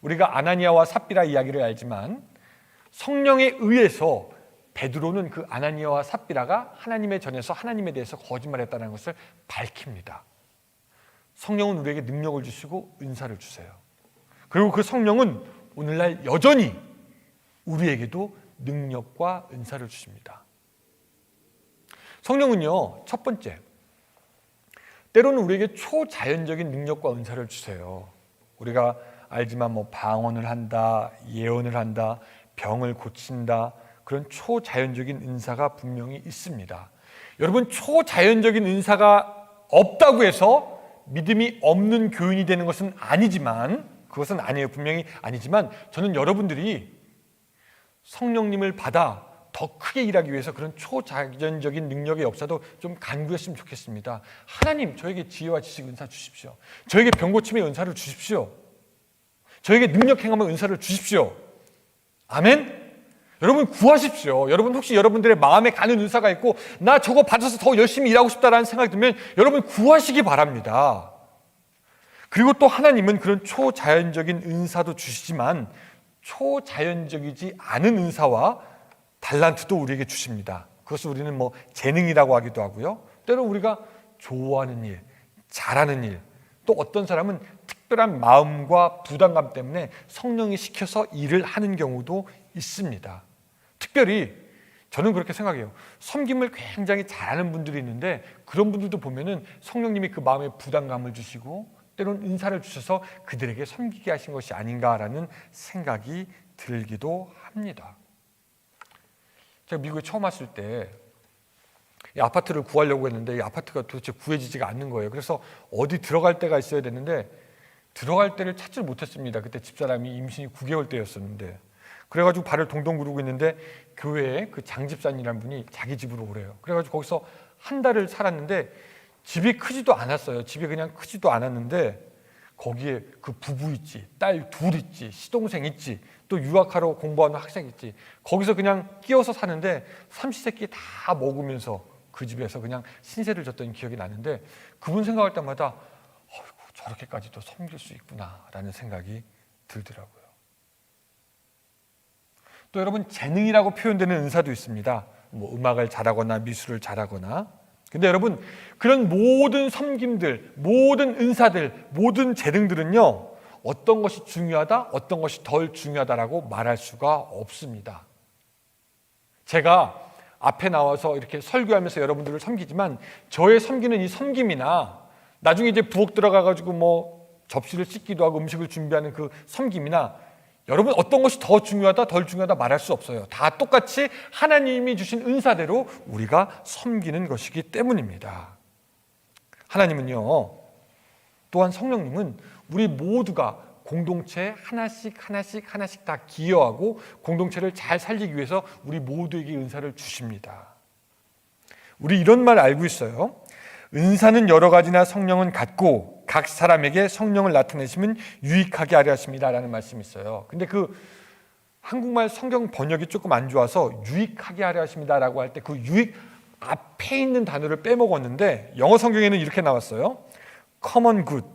우리가 아나니아와 삽비라 이야기를 알지만 성령에 의해서 베드로는 그 아나니아와 삽비라가 하나님의 전에서 하나님에 대해서 거짓말했다는 것을 밝힙니다. 성령은 우리에게 능력을 주시고 은사를 주세요. 그리고 그 성령은 오늘날 여전히 우리에게도 능력과 은사를 주십니다. 성령은요, 첫 번째, 때로는 우리에게 초자연적인 능력과 은사를 주세요. 우리가 알지만 방언을 한다, 예언을 한다, 병을 고친다, 그런 초자연적인 은사가 분명히 있습니다. 여러분 초자연적인 은사가 없다고 해서 믿음이 없는 교인이 되는 것은 아니지만, 그것은 아니에요. 분명히 아니지만 저는 여러분들이 성령님을 받아 더 크게 일하기 위해서 그런 초자연적인 능력의 역사도 좀 간구했으면 좋겠습니다. 하나님, 저에게 지혜와 지식 은사 주십시오. 저에게 병고침의 은사를 주십시오. 저에게 능력 행함의 은사를 주십시오. 아멘? 여러분 구하십시오. 여러분 혹시 여러분들의 마음에 가는 은사가 있고 나 저거 받아서 더 열심히 일하고 싶다라는 생각이 들면 여러분 구하시기 바랍니다. 그리고 또 하나님은 그런 초자연적인 은사도 주시지만 초자연적이지 않은 은사와 달란트도 우리에게 주십니다. 그것을 우리는 뭐 재능이라고 하기도 하고요. 때로 우리가 좋아하는 일, 잘하는 일, 또 어떤 사람은 특별한 마음과 부담감 때문에 성령이 시켜서 일을 하는 경우도 있습니다. 특별히 저는 그렇게 생각해요. 섬김을 굉장히 잘하는 분들이 있는데 그런 분들도 보면은 성령님이 그 마음에 부담감을 주시고 때로는 은사를 주셔서 그들에게 섬기게 하신 것이 아닌가라는 생각이 들기도 합니다. 제가 미국에 처음 왔을 때 이 아파트를 구하려고 했는데 이 아파트가 도대체 구해지지가 않는 거예요. 그래서 어디 들어갈 데가 있어야 되는데 들어갈 데를 찾질 못했습니다. 그때 집사람이 임신이 9개월 때였었는데 그래가지고 발을 동동 구르고 있는데 교회에 그 장집사님이라는 분이 자기 집으로 오래요. 그래가지고 거기서 한 달을 살았는데 집이 크지도 않았어요. 집이 그냥 크지도 않았는데 거기에 그 부부 있지, 딸 둘 있지, 시동생 있지, 또 유학하러 공부하는 학생 있지. 거기서 그냥 끼어서 사는데 삼시세끼 다 먹으면서 그 집에서 그냥 신세를 졌던 기억이 나는데 그분 생각할 때마다 어이구, 저렇게까지도 섬길 수 있구나라는 생각이 들더라고요. 또 여러분 재능이라고 표현되는 은사도 있습니다. 뭐 음악을 잘하거나 미술을 잘하거나. 근데 여러분 그런 모든 섬김들, 모든 은사들, 모든 재능들은요 어떤 것이 중요하다, 어떤 것이 덜 중요하다라고 말할 수가 없습니다. 제가 앞에 나와서 이렇게 설교하면서 여러분들을 섬기지만 저의 섬기는 이 섬김이나 나중에 이제 부엌 들어가가지고 뭐 접시를 씻기도 하고 음식을 준비하는 그 섬김이나 여러분 어떤 것이 더 중요하다, 덜 중요하다 말할 수 없어요. 다 똑같이 하나님이 주신 은사대로 우리가 섬기는 것이기 때문입니다. 하나님은요, 또한 성령님은 우리 모두가 공동체 하나씩 다 기여하고 공동체를 잘 살리기 위해서 우리 모두에게 은사를 주십니다. 우리 이런 말 알고 있어요. 은사는 여러 가지나 성령은 같고 각 사람에게 성령을 나타내시면 유익하게 하려 하십니다라는 말씀이 있어요. 근데 그 한국말 성경 번역이 조금 안 좋아서 유익하게 하려 하십니다라고 할 때 그 유익 앞에 있는 단어를 빼먹었는데 영어 성경에는 이렇게 나왔어요. common good,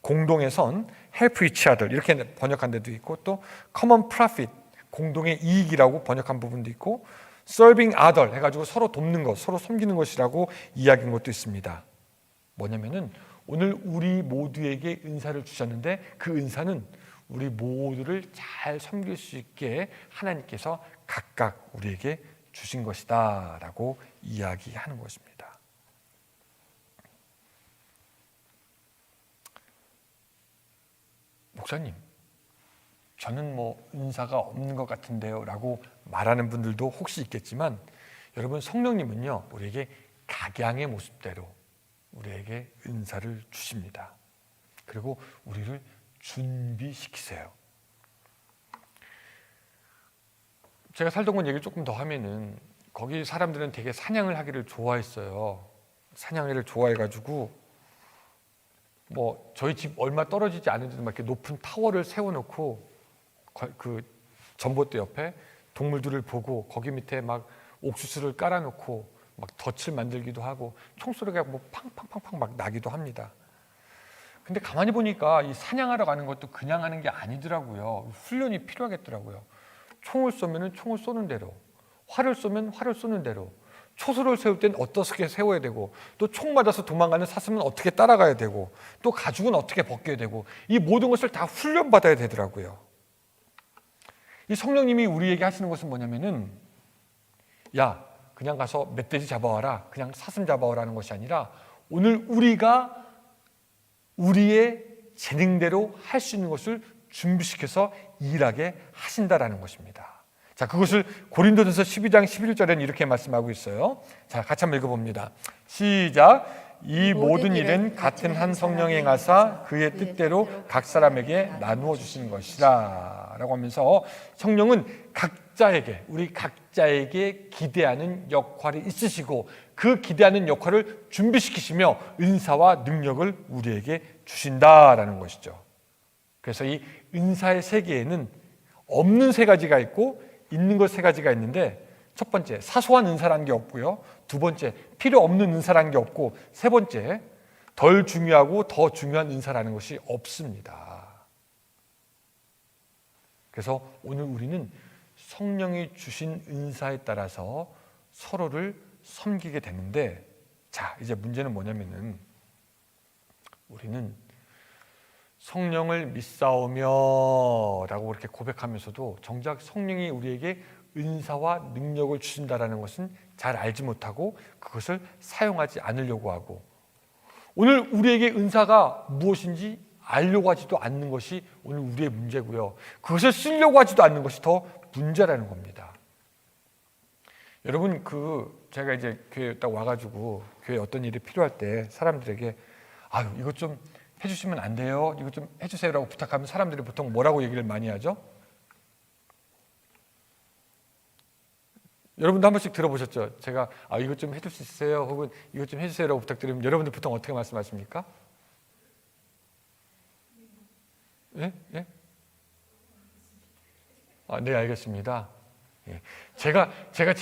공동의 선, help each other 이렇게 번역한 데도 있고 또 common profit, 공동의 이익이라고 번역한 부분도 있고 serving other 해가지고 서로 돕는 것, 서로 섬기는 것이라고 이야기한 것도 있습니다. 뭐냐면은 오늘 우리 모두에게 은사를 주셨는데 그 은사는 우리 모두를 잘 섬길 수 있게 하나님께서 각각 우리에게 주신 것이다 라고 이야기하는 것입니다. 목사님, 저는 뭐 은사가 없는 것 같은데요 라고 말하는 분들도 혹시 있겠지만 여러분 성령님은요 우리에게 각양의 모습대로 우리에게 은사를 주십니다. 그리고 우리를 준비시키세요. 제가 살던 곳 얘기를 조금 더 하면은 거기 사람들은 되게 사냥을 하기를 좋아했어요. 사냥을 좋아해가지고 뭐 저희 집 얼마 떨어지지 않은데도 막 이렇게 높은 타워를 세워놓고 그 전봇대 옆에 동물들을 보고 거기 밑에 막 옥수수를 깔아놓고 막 덫을 만들기도 하고 총소리가 뭐 팡팡팡팡 막 나기도 합니다. 근데 가만히 보니까 이 사냥하러 가는 것도 그냥 하는 게 아니더라고요. 훈련이 필요하겠더라고요. 총을 쏘면은 총을 쏘는 대로, 활을 쏘면 활을 쏘는 대로, 초소를 세울 땐 어떻게 세워야 되고, 또 총 맞아서 도망가는 사슴은 어떻게 따라가야 되고, 또 가죽은 어떻게 벗겨야 되고, 이 모든 것을 다 훈련받아야 되더라고요. 이 성령님이 우리에게 하시는 것은 뭐냐면은 야, 그냥 가서 멧돼지 잡아와라, 그냥 사슴 잡아와라는 것이 아니라 오늘 우리가 우리의 재능대로 할 수 있는 것을 준비시켜서 일하게 하신다라는 것입니다. 자, 그것을 고린도전서 12장 11절에는 이렇게 말씀하고 있어요. 자, 같이 한번 읽어봅니다. 시작. 이 모든 일은 같은 한 성령이 행하사 그의 뜻대로 각 사람에게 나누어 주시는 것이라 라고 하면서 성령은 각자에게, 우리 각자에게 기대하는 역할이 있으시고 그 기대하는 역할을 준비시키시며 은사와 능력을 우리에게 주신다라는 것이죠. 그래서 이 은사의 세계에는 없는 세 가지가 있고 있는 것 세 가지가 있는데, 첫 번째 사소한 은사라는 게 없고요, 두 번째 필요 없는 은사라는 게 없고, 세 번째 덜 중요하고 더 중요한 은사라는 것이 없습니다. 그래서 오늘 우리는 성령이 주신 은사에 따라서 서로를 섬기게 되는데, 자, 이제 문제는 뭐냐면은 우리는 성령을 믿사오며 라고 그렇게 고백하면서도 정작 성령이 우리에게 은사와 능력을 주신다라는 것은 잘 알지 못하고 그것을 사용하지 않으려고 하고, 오늘 우리에게 은사가 무엇인지 알려고 하지도 않는 것이 오늘 우리의 문제고요, 그것을 쓰려고 하지도 않는 것이 더 문제라는 겁니다. 여러분, 제가 이제 교회에 딱 와가지고 교회에 어떤 일이 필요할 때 사람들에게 아유, 이것 좀 해주시면 안 돼요? 이것 좀 해주세요라고 부탁하면 사람들이 보통 뭐라고 얘기를 많이 하죠? 여러분도 한 번씩 들어보셨죠? 제가 이것 좀 해줄 수 있어요? 혹은 이것 좀 해주세요라고 부탁드리면 여러분들 보통 어떻게 말씀하십니까? 예? 예? 네, 알겠습니다. 예. 제가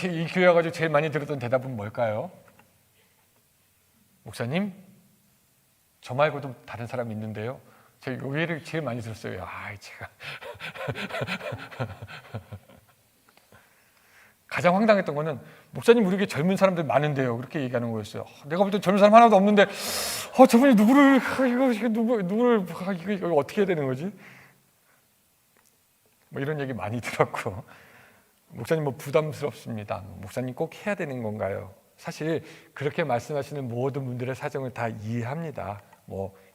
이 교회 와가지고 제일 많이 들었던 대답은 뭘까요? 목사님, 저 말고도 다른 사람이 있는데요. 제가 이 얘기를 제일 많이 들었어요. 제가 가장 황당했던 거는, 목사님 우리에게 젊은 사람들 많은데요, 그렇게 얘기하는 거였어요. 내가 볼 때 젊은 사람 하나도 없는데 저분이 누구를 이거 어떻게 해야 되는 거지? 뭐 이런 얘기 많이 들었고, 목사님 부담스럽습니다. 목사님 꼭 해야 되는 건가요? 사실 그렇게 말씀하시는 모든 분들의 사정을 다 이해합니다.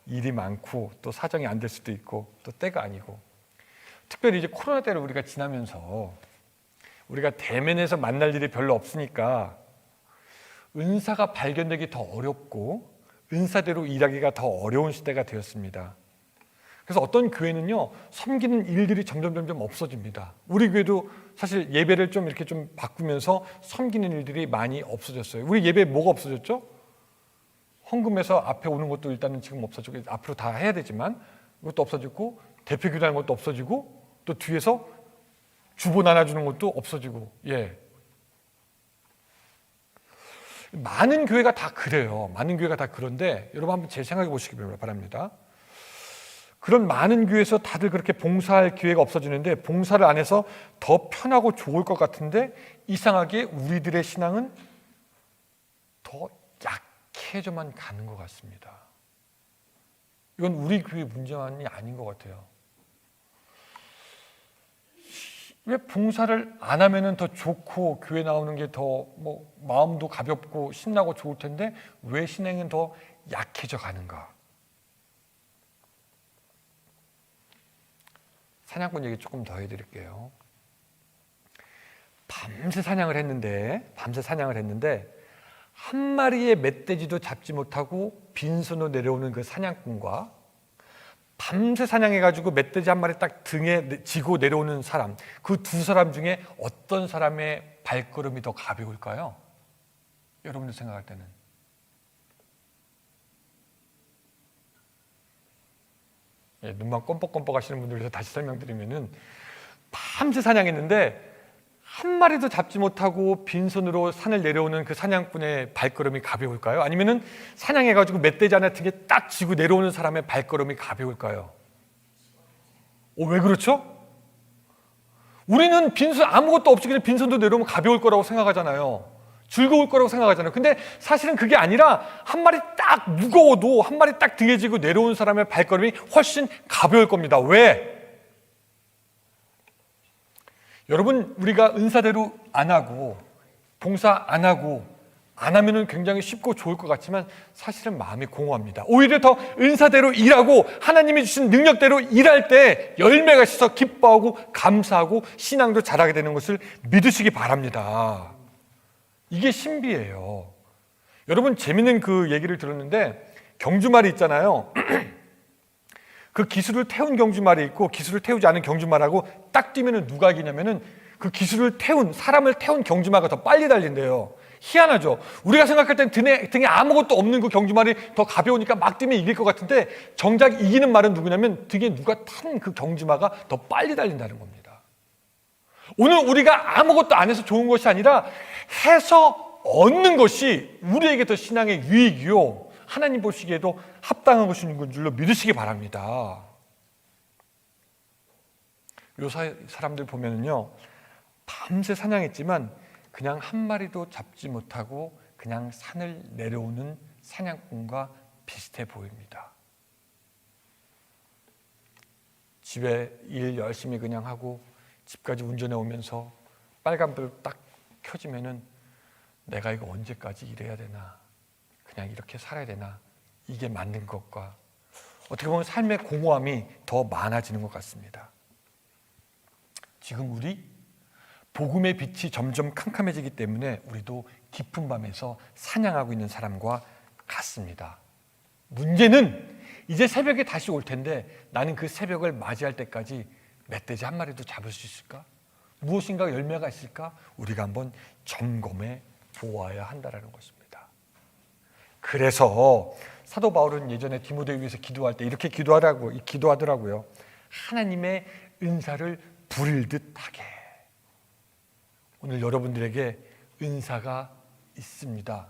일이 많고 또 사정이 안 될 수도 있고 또 때가 아니고, 특별히 이제 코로나 때를 우리가 지나면서 우리가 대면에서 만날 일이 별로 없으니까 은사가 발견되기 더 어렵고 은사대로 일하기가 더 어려운 시대가 되었습니다. 그래서 어떤 교회는요, 섬기는 일들이 점점 없어집니다. 우리 교회도 사실 예배를 좀 이렇게 좀 바꾸면서 섬기는 일들이 많이 없어졌어요. 우리 예배 뭐가 없어졌죠? 헌금에서 앞에 오는 것도 일단은 지금 없어지고, 앞으로 다 해야 되지만 이것도 없어지고, 대표 기도하는 것도 없어지고, 또 뒤에서 주보 나눠주는 것도 없어지고, 많은 교회가 다 그래요. 많은 교회가 다 그런데 여러분 한번 제 생각해 보시기 바랍니다. 그런 많은 교회에서 다들 그렇게 봉사할 기회가 없어지는데, 봉사를 안 해서 더 편하고 좋을 것 같은데 이상하게 우리들의 신앙은 더 약해져만 가는 것 같습니다. 이건 우리 교회 문제만이 아닌 것 같아요. 왜 봉사를 안 하면은 더 좋고 교회 나오는 게 더 마음도 가볍고 신나고 좋을 텐데 왜 신앙은 더 약해져 가는가? 사냥꾼 얘기 조금 더 해드릴게요. 밤새 사냥을 했는데 한 마리의 멧돼지도 잡지 못하고 빈손으로 내려오는 그 사냥꾼과 밤새 사냥해가지고 멧돼지 한 마리 딱 등에 지고 내려오는 사람, 그 두 사람 중에 어떤 사람의 발걸음이 더 가벼울까요? 여러분들 생각할 때는. 눈만 껌뻑껌뻑 하시는 분들 위해서 다시 설명드리면은, 밤새 사냥했는데 한 마리도 잡지 못하고 빈손으로 산을 내려오는 그 사냥꾼의 발걸음이 가벼울까요? 아니면은 사냥해가지고 멧돼지 하나 등에 딱 지고 내려오는 사람의 발걸음이 가벼울까요? 왜 그렇죠? 우리는 아무것도 없이 그냥 빈손도 내려오면 가벼울 거라고 생각하잖아요. 즐거울 거라고 생각하잖아요. 근데 사실은 그게 아니라 한 마리 딱 무거워도 한 마리 딱 등에 지고 내려온 사람의 발걸음이 훨씬 가벼울 겁니다. 왜? 여러분, 우리가 은사대로 안 하고 봉사 안 하면은 굉장히 쉽고 좋을 것 같지만 사실은 마음이 공허합니다. 오히려 더 은사대로 일하고 하나님이 주신 능력대로 일할 때 열매가 있어서 기뻐하고 감사하고 신앙도 자라게 되는 것을 믿으시기 바랍니다. 이게 신비예요. 여러분 재밌는 그 얘기를 들었는데 경주말이 있잖아요. 그 기술을 태운 경주말이 있고 기술을 태우지 않은 경주말하고 딱 뛰면은 누가 이기냐면은 그 기술을 태운 사람을 태운 경주마가 더 빨리 달린대요. 희한하죠. 우리가 생각할 땐 등에 아무것도 없는 그 경주말이 더 가벼우니까 막 뛰면 이길 것 같은데 정작 이기는 말은 누구냐면 등에 누가 탄 그 경주마가 더 빨리 달린다는 겁니다. 오늘 우리가 아무것도 안 해서 좋은 것이 아니라 해서 얻는 것이 우리에게 더 신앙의 유익이요 하나님 보시기에도 합당한 것인 줄로 믿으시기 바랍니다. 요 사람들 보면은요 밤새 사냥했지만 그냥 한 마리도 잡지 못하고 그냥 산을 내려오는 사냥꾼과 비슷해 보입니다. 집에 일 열심히 그냥 하고 집까지 운전해 오면서 빨간불 딱 켜지면은 내가 이거 언제까지 일해야 되나, 그냥 이렇게 살아야 되나, 이게 맞는 것과 어떻게 보면 삶의 공허함이 더 많아지는 것 같습니다. 지금 우리 복음의 빛이 점점 캄캄해지기 때문에 우리도 깊은 밤에서 사냥하고 있는 사람과 같습니다. 문제는 이제 새벽에 다시 올 텐데 나는 그 새벽을 맞이할 때까지 멧돼지 한 마리도 잡을 수 있을까? 무엇인가 열매가 있을까? 우리가 한번 점검해 보아야 한다는 것입니다. 그래서 사도 바울은 예전에 디모데를 위해서 기도할 때 이렇게 기도하더라고요. 하나님의 은사를 부릴 듯하게. 오늘 여러분들에게 은사가 있습니다.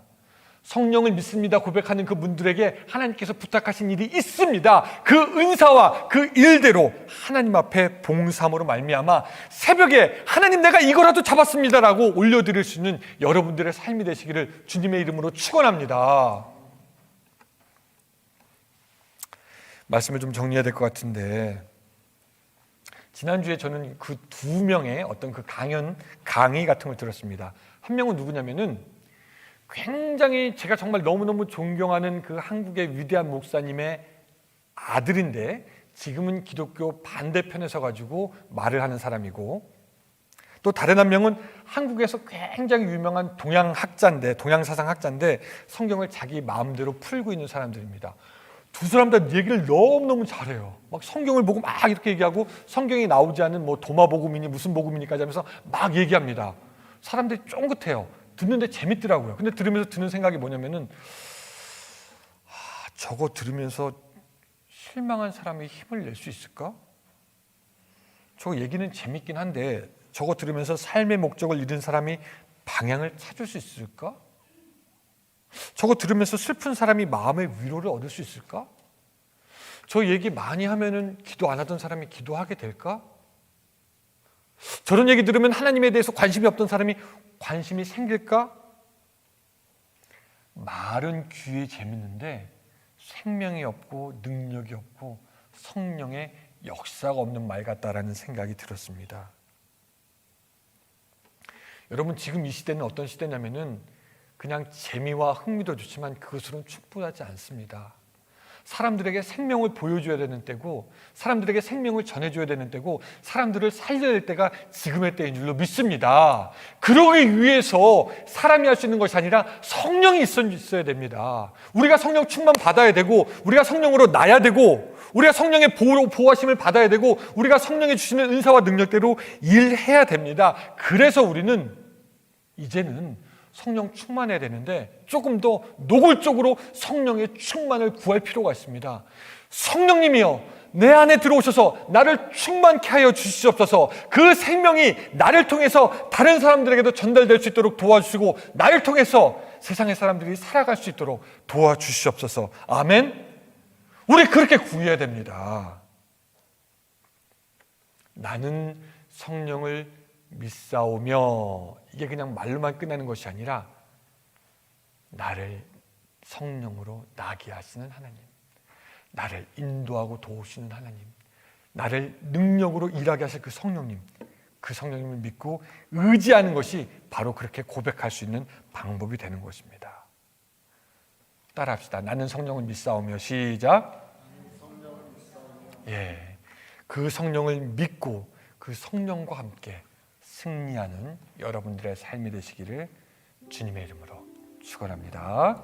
성령을 믿습니다 고백하는 그 분들에게 하나님께서 부탁하신 일이 있습니다. 그 은사와 그 일대로 하나님 앞에 봉사함으로 말미암아 새벽에 하나님 내가 이거라도 잡았습니다라고 올려드릴 수 있는 여러분들의 삶이 되시기를 주님의 이름으로 축원합니다. 말씀을 좀 정리해야 될 것 같은데 지난주에 저는 그 두 명의 어떤 그 강의 같은 걸 들었습니다. 한 명은 누구냐면은 굉장히 제가 정말 너무너무 존경하는 그 한국의 위대한 목사님의 아들인데 지금은 기독교 반대편에 서가지고 말을 하는 사람이고, 또 다른 한 명은 한국에서 굉장히 유명한 동양사상학자인데 성경을 자기 마음대로 풀고 있는 사람들입니다. 두 사람 다 얘기를 너무너무 잘해요. 막 성경을 보고 막 이렇게 얘기하고 성경이 나오지 않은 뭐 도마복음이니 무슨 복음이니까지 하면서 막 얘기합니다. 사람들이 쫑긋해요. 듣는데 재밌더라고요. 근데 들으면서 드는 생각이 뭐냐면은 저거 들으면서 실망한 사람이 힘을 낼 수 있을까? 저 얘기는 재밌긴 한데 저거 들으면서 삶의 목적을 잃은 사람이 방향을 찾을 수 있을까? 저거 들으면서 슬픈 사람이 마음의 위로를 얻을 수 있을까? 저 얘기 많이 하면은 기도 안 하던 사람이 기도하게 될까? 저런 얘기 들으면 하나님에 대해서 관심이 없던 사람이 관심이 생길까? 말은 귀에 재밌는데 생명이 없고 능력이 없고 성령의 역사가 없는 말 같다라는 생각이 들었습니다. 여러분 지금 이 시대는 어떤 시대냐면은 그냥 재미와 흥미도 좋지만 그것으로는 충분하지 않습니다. 사람들에게 생명을 보여줘야 되는 때고 사람들에게 생명을 전해줘야 되는 때고 사람들을 살려야 될 때가 지금의 때인 줄로 믿습니다. 그러기 위해서 사람이 할 수 있는 것이 아니라 성령이 있어야 됩니다. 우리가 성령 충만 받아야 되고 우리가 성령으로 나야 되고 우리가 성령의 보호하심을 받아야 되고 우리가 성령이 주시는 은사와 능력대로 일해야 됩니다. 그래서 우리는 이제는 성령 충만해야 되는데 조금 더 노골적으로 성령의 충만을 구할 필요가 있습니다. 성령님이여 내 안에 들어오셔서 나를 충만케 하여 주시옵소서. 그 생명이 나를 통해서 다른 사람들에게도 전달될 수 있도록 도와주시고 나를 통해서 세상의 사람들이 살아갈 수 있도록 도와주시옵소서. 아멘. 우리 그렇게 구해야 됩니다. 나는 성령을 믿사오며 이게 그냥 말로만 끝나는 것이 아니라 나를 성령으로 나게 하시는 하나님, 나를 인도하고 도우시는 하나님, 나를 능력으로 일하게 하실 그 성령님, 그 성령님을 믿고 의지하는 것이 바로 그렇게 고백할 수 있는 방법이 되는 것입니다. 따라합시다. 나는 성령을 믿사오며 시작. 예, 그 성령을 믿고 그 성령과 함께 승리하는 여러분들의 삶이 되시기를 주님의 이름으로 축원합니다.